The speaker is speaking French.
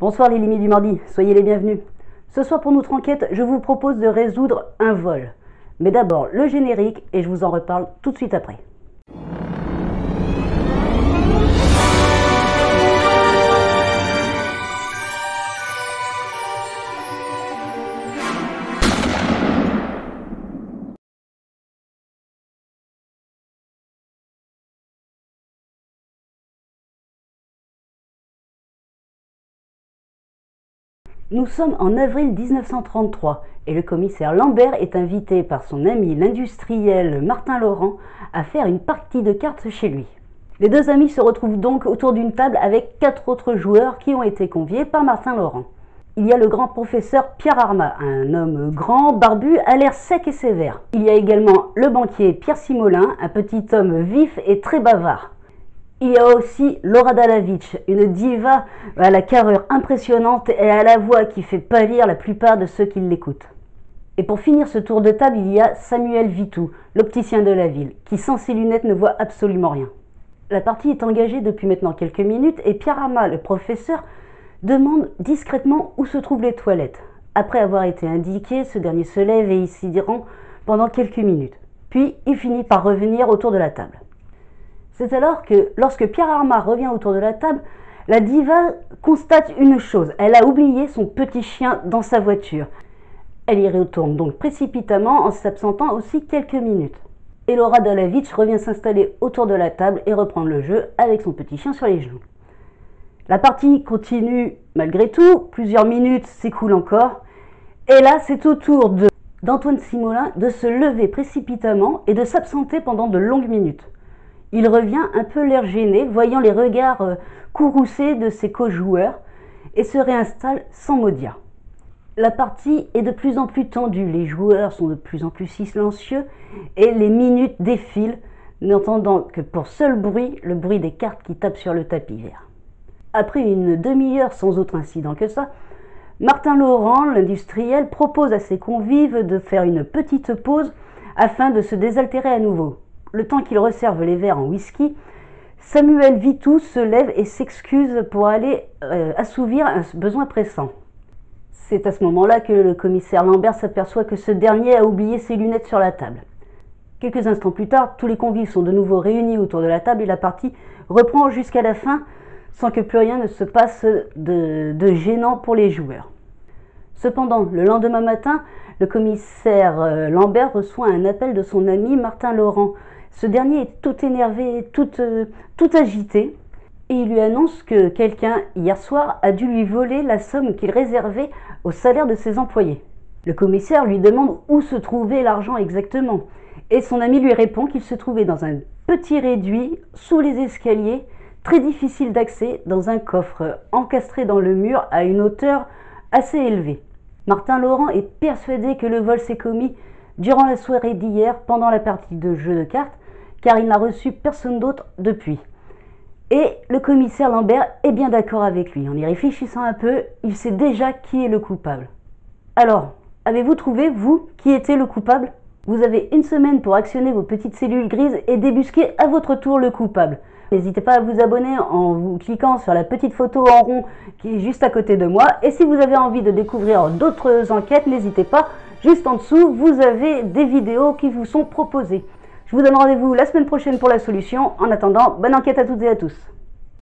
Bonsoir les limites du mardi, soyez les bienvenus. Ce soir pour notre enquête, je vous propose de résoudre un vol. Mais d'abord le générique et je vous en reparle tout de suite après. Nous sommes en avril 1933 et le commissaire Lambert est invité par son ami l'industriel Martin Laurent à faire une partie de cartes chez lui. Les deux amis se retrouvent donc autour d'une table avec 4 autres joueurs qui ont été conviés par Martin Laurent. Il y a le grand professeur Pierre Arma, un homme grand, barbu, à l'air sec et sévère. Il y a également le banquier Pierre Simolin, un petit homme vif et très bavard. Il y a aussi Laura Dalavitch, une diva à la carrure impressionnante et à la voix qui fait pâlir la plupart de ceux qui l'écoutent. Et pour finir ce tour de table, il y a Samuel Vitou, l'opticien de la ville, qui sans ses lunettes ne voit absolument rien. La partie est engagée depuis maintenant quelques minutes et Pierre Arma, le professeur, demande discrètement où se trouvent les toilettes. Après avoir été indiqué, ce dernier se lève et s'y rend pendant quelques minutes. Puis il finit par revenir autour de la table. C'est alors que, lorsque Pierre Arma revient autour de la table, la diva constate une chose. Elle a oublié son petit chien dans sa voiture. Elle y retourne donc précipitamment en s'absentant aussi quelques minutes. Et Laura Dalavitch revient s'installer autour de la table et reprendre le jeu avec son petit chien sur les genoux. La partie continue malgré tout, plusieurs minutes s'écoulent encore. Et là, c'est au tour d'Antoine Simolin de se lever précipitamment et de s'absenter pendant de longues minutes. Il revient un peu l'air gêné, voyant les regards courroucés de ses co-joueurs, et se réinstalle sans mot dire. La partie est de plus en plus tendue, les joueurs sont de plus en plus silencieux, et les minutes défilent, n'entendant que pour seul bruit, le bruit des cartes qui tapent sur le tapis vert. Après une demi-heure sans autre incident que ça, Martin Laurent, l'industriel, propose à ses convives de faire une petite pause afin de se désaltérer à nouveau. Le temps qu'il resserve les verres en whisky, Samuel Vitou se lève et s'excuse pour aller assouvir un besoin pressant. C'est à ce moment-là que le commissaire Lambert s'aperçoit que ce dernier a oublié ses lunettes sur la table. Quelques instants plus tard, tous les convives sont de nouveau réunis autour de la table et la partie reprend jusqu'à la fin sans que plus rien ne se passe de gênant pour les joueurs. Cependant, le lendemain matin, le commissaire Lambert reçoit un appel de son ami Martin Laurent. Ce dernier est tout énervé, tout agité, et il lui annonce que quelqu'un, hier soir, a dû lui voler la somme qu'il réservait au salaire de ses employés. Le commissaire lui demande où se trouvait l'argent exactement, et son ami lui répond qu'il se trouvait dans un petit réduit, sous les escaliers, très difficile d'accès, dans un coffre encastré dans le mur à une hauteur assez élevée. Martin Laurent est persuadé que le vol s'est commis durant la soirée d'hier, pendant la partie de jeu de cartes, car il n'a reçu personne d'autre depuis. Et le commissaire Lambert est bien d'accord avec lui. En y réfléchissant un peu, il sait déjà qui est le coupable. Alors, avez-vous trouvé, vous, qui était le coupable? Vous avez une semaine pour actionner vos petites cellules grises et débusquer à votre tour le coupable. N'hésitez pas à vous abonner en vous cliquant sur la petite photo en rond qui est juste à côté de moi. Et si vous avez envie de découvrir d'autres enquêtes, n'hésitez pas. Juste en dessous, vous avez des vidéos qui vous sont proposées. Je vous donne rendez-vous la semaine prochaine pour la solution. En attendant, bonne enquête à toutes et à tous.